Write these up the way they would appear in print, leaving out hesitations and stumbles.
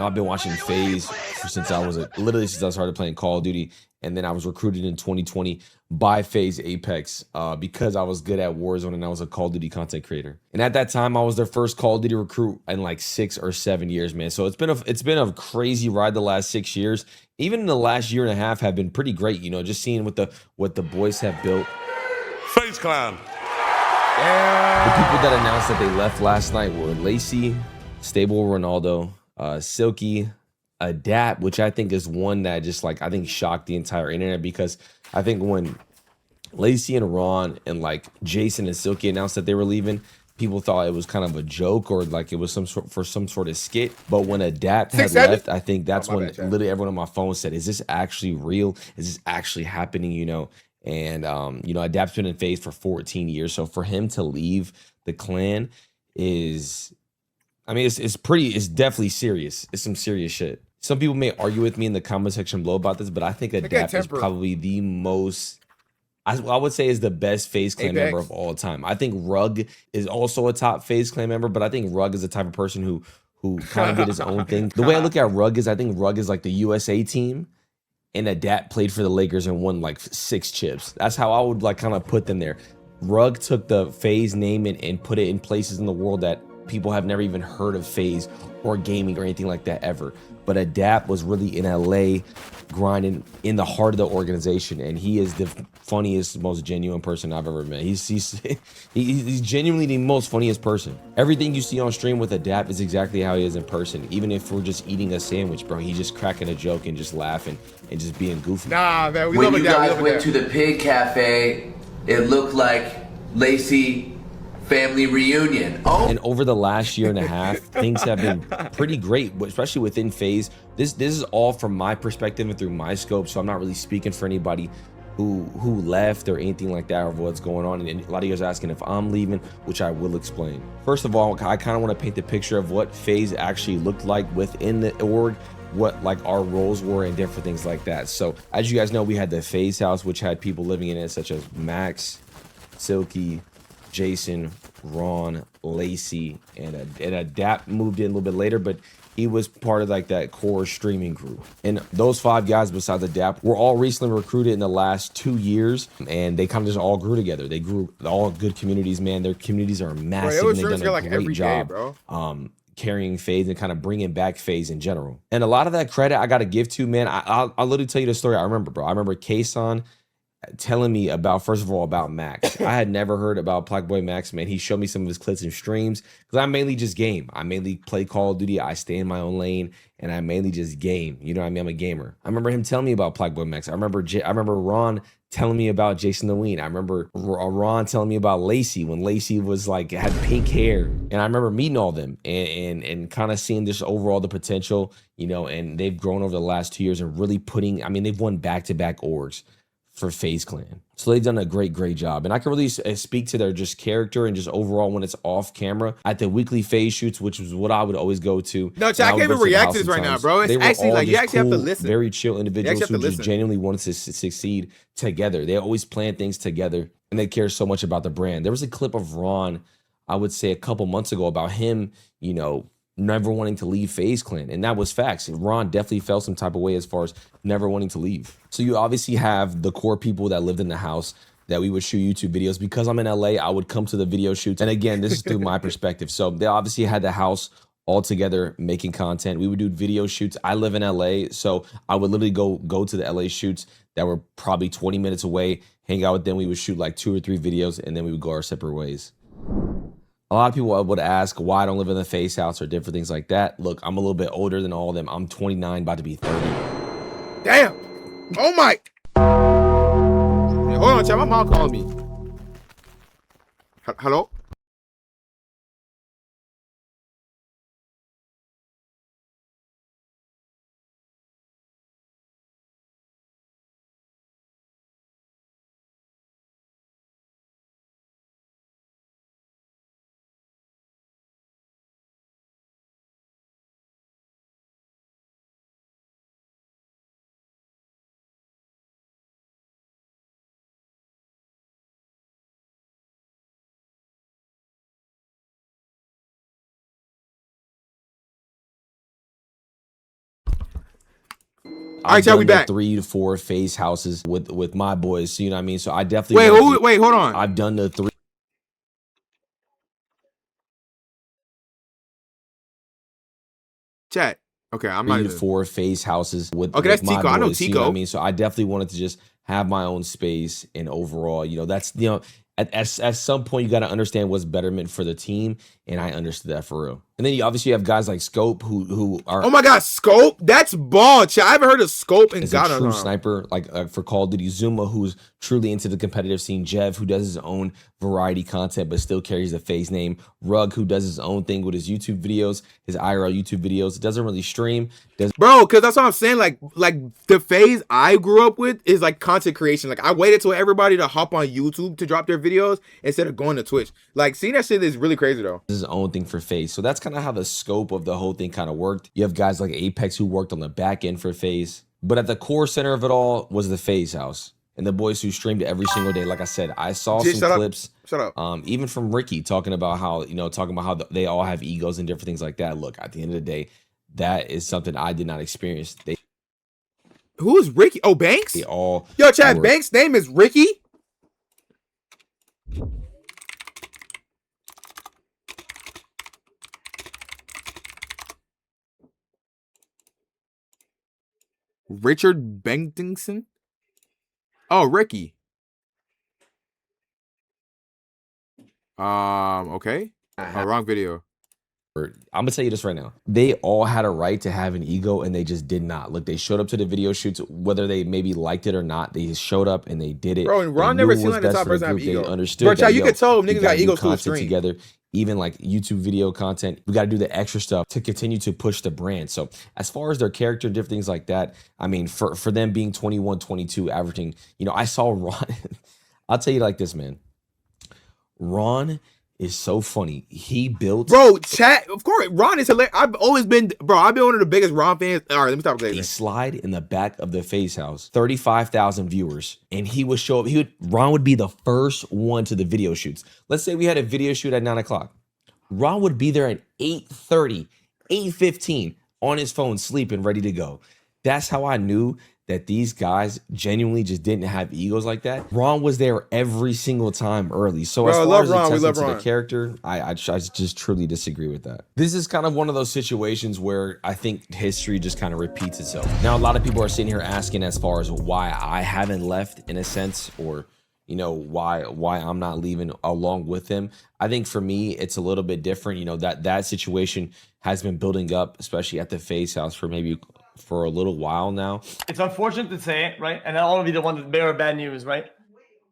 know, I've been watching FaZe since I was literally since I started playing Call of Duty, and then I was recruited in 2020 by FaZe Apex because I was good at Warzone and I was a Call of Duty content creator. And at that time, I was their first Call of Duty recruit in like 6 or 7 years, man. So it's been a crazy ride the last 6 years. Even in the last year and a half have been pretty great. You know, just seeing what the boys have built. FaZe Clan. The people that announced that they left last night were Lacey, Stable Ronaldo, Silky, Adapt, which I think is one that just like I think shocked the entire internet, because I think when Lacey and Ron and like Jason and Silky announced that they were leaving, people thought it was kind of a joke or like it was some sort of skit. But when Adapt had left, I think that's when literally everyone on my phone said, "Is this actually real? Is this actually happening?" You know. And you know, Adapt's been in FaZe for 14 years, so for him to leave the clan is, I mean, it's definitely serious. It's some serious shit. Some people may argue with me in the comment section below about this, but I think Adapt is probably the most, I would say, is the best FaZe Clan member of all time. I think Rug is also a top FaZe Clan member, but I think Rug is the type of person who kind of did his own thing. The way I look at Rug is, I think Rug is like the USA team, and Adapt played for the Lakers and won like 6 chips. That's how I would like kind of put them there. Rug took the FaZe name and put it in places in the world that people have never even heard of FaZe or gaming or anything like that ever. But Adapt was really in LA grinding in the heart of the organization, and he is the funniest, most genuine person I've ever met. He's genuinely the most funniest person. Everything you see on stream with Adapt is exactly how he is in person. Even if we're just eating a sandwich, bro, he's just cracking a joke and just laughing and just being goofy. Nah, man, when you guys went to the Pig Cafe, it looked like Lacey family reunion. Oh. And over the last year and a half, things have been pretty great, especially within FaZe. This is all from my perspective and through my scope, so I'm not really speaking for anybody who left or anything like that, or what's going on. And a lot of you guys are asking if I'm leaving, which I will explain. First of all, I kind of want to paint the picture of what FaZe actually looked like within the org, what like our roles were and different things like that. So as you guys know, we had the FaZe house, which had people living in it such as Max, Silky, Jason, Ron, Lacey, and Adapt moved in a little bit later, but he was part of like that core streaming group. And those 5 guys besides Adapt were all recently recruited in the last 2 years, and they kind of just all grew together. They grew all good communities, man. Their communities are massive, and they've done a great job carrying FaZe and kind of bringing back FaZe in general. And a lot of that credit I got to give to, man, I'll literally tell you the story I remember, bro. I remember Kason telling me about, first of all, about Max. I had never heard about Black Boy Max, man. He showed me some of his clips and streams, because I mainly just game. I mainly play Call of Duty. I stay in my own lane, and I mainly just game. You know what I mean? I'm a gamer. I remember him telling me about Black Boy Max. I remember Ron telling me about Jason the Ween. I remember Ron telling me about Lacey when Lacey was like, had pink hair. And I remember meeting all of them and kind of seeing this overall the potential, you know, and they've grown over the last 2 years and really putting, I mean, they've won back-to-back orgs for FaZe Clan. So they've done a great job. And I can really speak to their just character and just overall when it's off camera at the weekly FaZe shoots, which was what I would always go to. No, I can't even react to this right now, bro. It's actually like, you actually have to listen. Very chill individuals who just genuinely wanted to succeed together. They always plan things together, and they care so much about the brand. There was a clip of Ron, I would say a couple months ago, about him, you know, never wanting to leave FaZe Clan, and that was facts. Ron definitely felt some type of way as far as never wanting to leave. So you obviously have the core people that lived in the house that we would shoot YouTube videos. Because I'm in LA, I would come to the video shoots, and again, this is through my perspective. So they obviously had the house all together making content. We would do video shoots. I live in LA, so I would literally go to the LA shoots that were probably 20 minutes away, hang out with them. We would shoot like 2 or 3 videos, and then we would go our separate ways. A lot of people would ask why I don't live in the FaZe house or different things like that. Look, I'm a little bit older than all of them. I'm 29, about to be 30. Damn. Oh my. Hold on, chat. My mom calling me. Hello? All right, y'all, we back. 3 to 4 FaZe houses with my boys. You know what I mean? So I definitely wait, hold on. I've done the 3. Chat. Okay, I'm 3 not to even 4 FaZe houses with that's my Tico. boys. I know You Tico. know what I mean? So I definitely wanted to just have my own space, and overall, you know, that's, you know, at some point you got to understand what's betterment for the team, and I understood that for real. And then you obviously have guys like Scope who are, oh my god, Scope, that's ball, chat. I haven't heard of Scope and God, a true sniper, like for Call of Duty. Zuma, who's truly into the competitive scene. Jev, who does his own variety content but still carries the FaZe name. Rug, who does his own thing with his YouTube videos, his IRL YouTube videos. Doesn't really stream. Bro, because that's what I'm saying. Like the FaZe I grew up with is like content creation. Like I waited till everybody to hop on YouTube to drop their videos instead of going to Twitch. Like seeing that shit is really crazy though. His own thing for FaZe. So that's kind of how the scope of the whole thing kind of worked. You have guys like Apex who worked on the back end for FaZe, but at the core center of it all was the FaZe house and the boys who streamed every single day. Like I said, I saw some clips. Shut up. Even from Ricky talking about how, you know, they all have egos and different things like that. Look, at the end of the day, that is something I did not experience. Who is Ricky? Oh, Banks? They all. Yo, Chad, Banks' name is Ricky? Richard Bengtingson? Oh, Ricky. Okay. Oh, wrong video. I'm gonna tell you this right now. They all had a right to have an ego, and they just did not. Look, they showed up to the video shoots, whether they maybe liked it or not. They just showed up and they did it. Bro, and Ron never seen like the top person have ego. They understood. Bro, Chad, you could tell niggas got egos to stream together. Even like YouTube video content, we got to do the extra stuff to continue to push the brand. So as far as their character and different things like that, I mean, for them being 21, 22, averaging, you know, I saw Ron. I'll tell you like this, man. Ron is so funny. He built, bro, chat. Of course, Ron is hilarious. I've always been, bro. I've been one of the biggest Ron fans. All right, let me stop playing. A slide in the back of the FaZe house, 35,000 viewers, and he would show up. Ron would be the first one to the video shoots. Let's say we had a video shoot at 9 o'clock. Ron would be there at 8:30, 8:15 on his phone, sleeping, ready to go. That's how I knew that these guys genuinely just didn't have egos like that. Ron was there every single time early. So as far as the character, I just truly disagree with that. This is kind of one of those situations where I think history just kind of repeats itself. Now, a lot of people are sitting here asking as far as why I haven't left in a sense, or, you know, why I'm not leaving along with him. I think for me, it's a little bit different. You know, that situation has been building up, especially at the FaZe house for a little while now. It's unfortunate to say, right? And I don't want to be the one that bear bad news, right?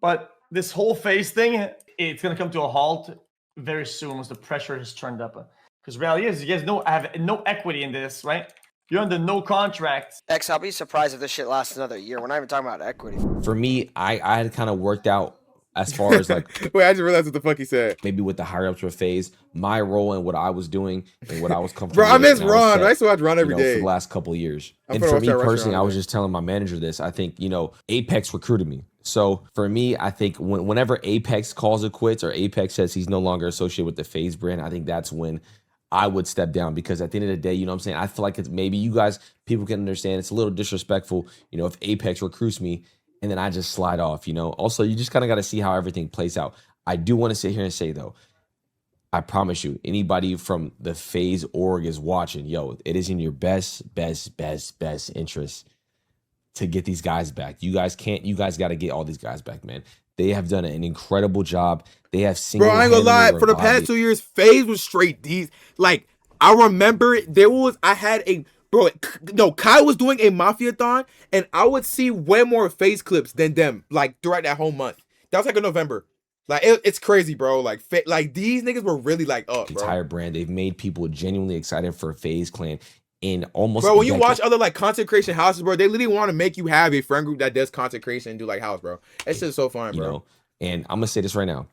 But this whole FaZe thing, it's going to come to a halt very soon once the pressure has turned up. Because reality is, you guys have no equity in this, right? You're under no contract. X, I'll be surprised if this shit lasts another year. We're not even talking about equity. For me, I had kind of worked out as far as like, wait, I just realized what the fuck he said. Maybe with the higher ups for FaZe, my role and what I was doing and what I was comfortable with. Bro, I miss Ron. I used to watch Ron every day for the last couple of years. And for me personally, I was just telling my manager this. I think, you know, Apex recruited me. So for me, I think whenever Apex calls it quits or Apex says he's no longer associated with the FaZe brand, I think that's when I would step down, because at the end of the day, you know what I'm saying? I feel like it's maybe you guys, people can understand it's a little disrespectful, you know, if Apex recruits me and then I just slide off, you know? Also, you just kind of got to see how everything plays out. I do want to sit here and say, though, I promise you, anybody from the FaZe org is watching, yo, it is in your best interest to get these guys back. You guys got to get all these guys back, man. They have done an incredible job. They have seen. Bro, I ain't gonna lie. For the past 2 years, FaZe was straight D's. Like, I remember Kai was doing a Mafia-thon, and I would see way more FaZe clips than them, like, throughout that whole month. That was like in November. Like, it's crazy, bro. Like these niggas were really like up, bro. Entire brand. They've made people genuinely excited for FaZe Clan. In almost, bro, when you watch other like content creation houses, bro, they literally want to make you have a friend group that does content creation and do like house, bro. It's just so fun, bro. You know, and I'm gonna say this right now,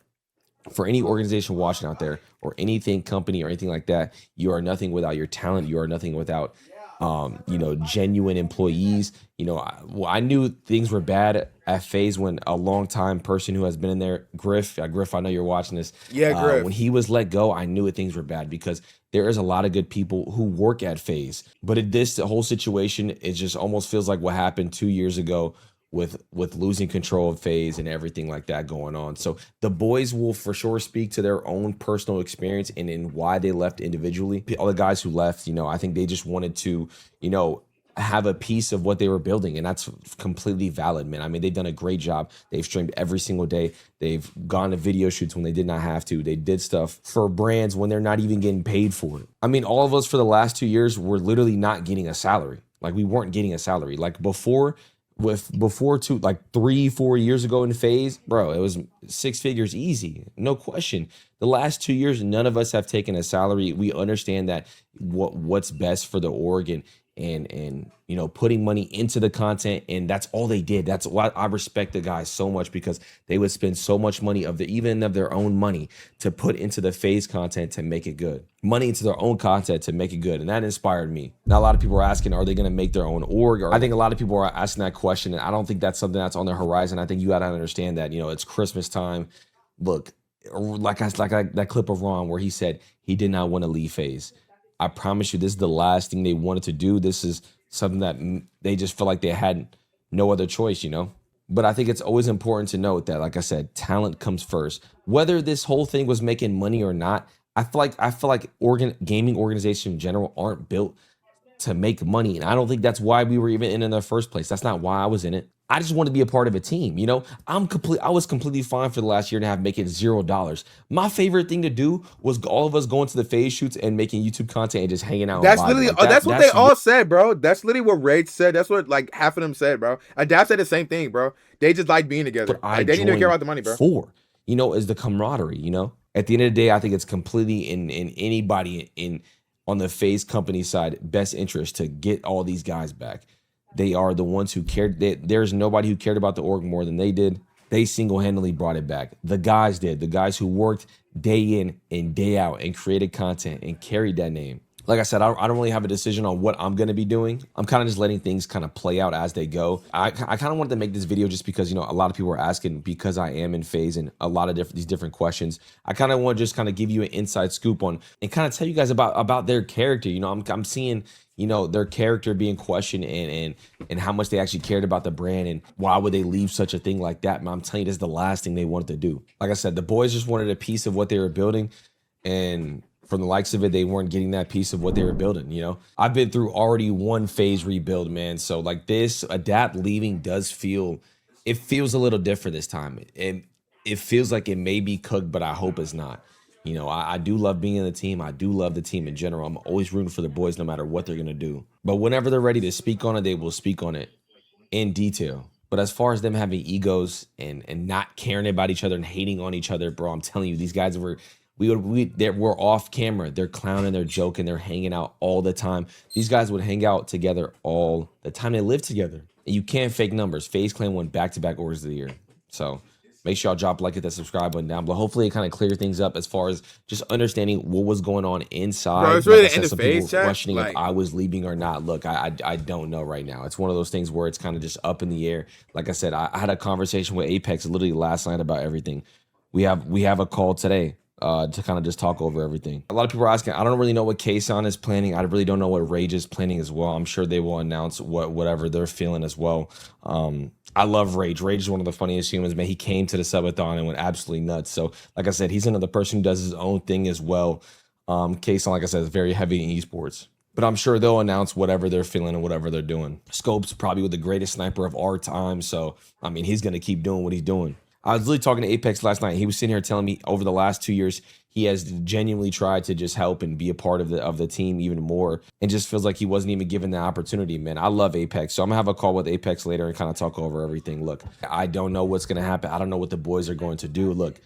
for any organization watching out there, or anything, company, or anything like that, you are nothing without your talent. You are nothing without, you know, genuine employees. You know, I knew things were bad at FaZe when a long-time person who has been in there, Griff, I know you're watching this. Yeah, Griff. When he was let go, I knew things were bad because there is a lot of good people who work at FaZe. But this whole situation, it just almost feels like what happened 2 years ago with losing control of FaZe and everything like that going on. So the boys will for sure speak to their own personal experience and in why they left individually. All the guys who left, you know, I think they just wanted to, you know, have a piece of what they were building, and that's completely valid, man. I mean, they've done a great job. They've streamed every single day. They've gone to video shoots when they did not have to. They did stuff for brands when they're not even getting paid for it. I mean, all of us for the last 2 years were literally not getting a salary. Like, we weren't getting a salary. Like before 3-4 years ago in FaZe, bro, it was 6 figures easy, no question. The last 2 years, none of us have taken a salary. We understand that what's best for the org and you know, putting money into the content, and that's all they did. That's why I respect the guys so much, because they would spend so much money even of their own money to put into the FaZe content to make it good. Money into their own content to make it good, and that inspired me. Now a lot of people are asking, are they going to make their own org? I think a lot of people are asking that question, and I don't think that's something that's on the horizon. I think you got to understand that, you know, it's Christmas time. Look, like that clip of Ron where he said he did not want to leave FaZe. I promise you, this is the last thing they wanted to do. This is something that they just feel like they had no other choice, you know? But I think it's always important to note that, like I said, talent comes first. Whether this whole thing was making money or not, I feel like gaming organizations in general aren't built to make money. And I don't think that's why we were even in the first place. That's not why I was in it. I just want to be a part of a team, you know? I was completely fine for the last year and a half making $0. My favorite thing to do was all of us going to the FaZe shoots and making YouTube content and just hanging out. That's literally that's what they all said, bro. That's literally what Rage said. That's what like half of them said, bro. Adapt said the same thing, bro. They just like being together. Like, they didn't even care about the money, bro. You know, is the camaraderie, you know? At the end of the day, I think it's completely in anybody on the FaZe company side best interest to get all these guys back. They are the ones who cared. There's nobody who cared about the org more than they did. They single-handedly brought it back. The guys did. The guys who worked day in and day out and created content and carried that name. Like I said, I don't really have a decision on what I'm going to be doing. I'm kind of just letting things kind of play out as they go. I kind of wanted to make this video just because, you know, a lot of people are asking, because I am in FaZe and a lot of these different questions. I kind of want to just kind of give you an inside scoop on and kind of tell you guys about their character. You know, I'm seeing, you know, their character being questioned and how much they actually cared about the brand and why would they leave such a thing like that. Man, I'm telling you, this is the last thing they wanted to do. Like I said, the boys just wanted a piece of what they were building, and from the likes of it, they weren't getting that piece of what they were building, you know? I've been through already one FaZe rebuild, man. So like this, Adapt leaving it feels a little different this time. And it feels like it may be cooked, but I hope it's not. You know, I do love being in the team. I do love the team in general. I'm always rooting for the boys no matter what they're going to do. But whenever they're ready to speak on it, they will speak on it in detail. But as far as them having egos and not caring about each other and hating on each other, bro, I'm telling you, these guys we're off camera. They're clowning, they're joking, they're hanging out all the time. These guys would hang out together all the time. They live together. And you can't fake numbers. FaZe Clan won back-to-back orders of the year. So make sure y'all drop a like, hit that subscribe button down below. Hopefully it kind of clear things up as far as just understanding what was going on inside. Bro, it's really like the end of FaZe chat. Questioning if I was leaving or not. Look, I don't know right now. It's one of those things where it's kind of just up in the air. Like I said, I had a conversation with Apex literally last night about everything. We have a call today to kind of just talk over everything. A lot of people are asking, I don't really know what Kayson is planning. I really don't know what Rage is planning as well. I'm sure they will announce whatever they're feeling as well. I love Rage. Rage is one of the funniest humans, man. He came to the subathon and went absolutely nuts. So like I said, he's another person who does his own thing as well. Kayson, like I said, is very heavy in esports. But I'm sure they'll announce whatever they're feeling and whatever they're doing. Scope's probably the greatest sniper of our time. So, I mean, he's going to keep doing what he's doing. I was literally talking to Apex last night. He was sitting here telling me over the last 2 years, he has genuinely tried to just help and be a part of the team even more, and just feels like he wasn't even given the opportunity, man. I love Apex. So I'm going to have a call with Apex later and kind of talk over everything. Look, I don't know what's going to happen. I don't know what the boys are going to do. Look,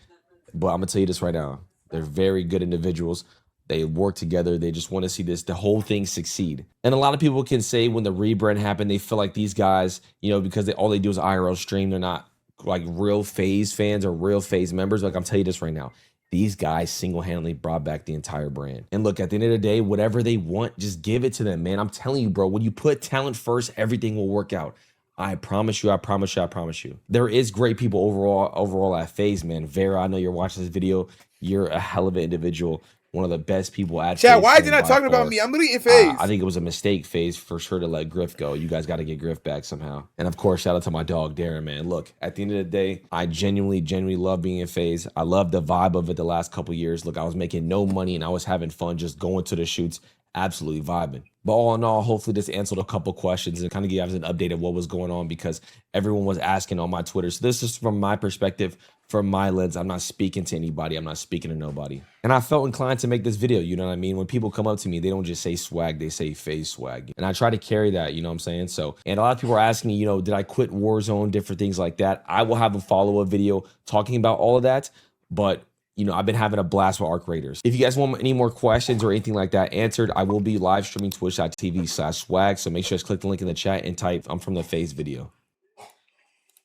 but I'm going to tell you this right now. They're very good individuals. They work together. They just want to see the whole thing succeed. And a lot of people can say when the rebrand happened, they feel like these guys, you know, because all they do is IRL stream, they're not like real FaZe fans or real FaZe members. Like, I'm telling you this right now, these guys single-handedly brought back the entire brand. And look, at the end of the day, whatever they want, just give it to them, man. I'm telling you, bro, when you put talent first, everything will work out. I promise you, I promise you, I promise you. There is great people overall at FaZe, man. Vera, I know you're watching this video. You're a hell of an individual. one of the best people at Chad, FaZe why is he Clan not by talking about far. me? I'm literally in FaZe. I think it was a mistake, FaZe, for sure to let Griff go. You guys got to get Griff back somehow. And of course, shout out to my dog, Darren, man. Look, at the end of the day, I genuinely love being in FaZe. I love the vibe of it the last couple years. Look, I was making no money and I was having fun just going to the shoots, absolutely vibing. But all in all, hopefully this answered a couple questions and kind of give you guys an update of what was going on because everyone was asking on my Twitter. So this is from my perspective, from my lens. I'm not speaking to anybody. I'm not speaking to nobody. And I felt inclined to make this video, you know what I mean? When people come up to me, they don't just say swag, they say FaZe swag. And I try to carry that, you know what I'm saying? So, and a lot of people are asking me, you know, did I quit Warzone, different things like that. I will have a follow-up video talking about all of that. But you know, I've been having a blast with Arc Raiders. If you guys want any more questions or anything like that answered, I will be live streaming twitch.tv/swag. So make sure to click the link in the chat and type, I'm from the FaZe video.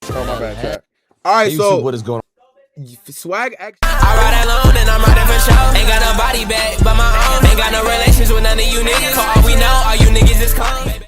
Oh, my bad, Chad. All right, Hey, so YouTube, what is going on? Swagg actually. I ride alone and I'm riding for show. Ain't got no body bag but my own. Ain't got no relations with none of you niggas. For all we know, all you niggas is cold.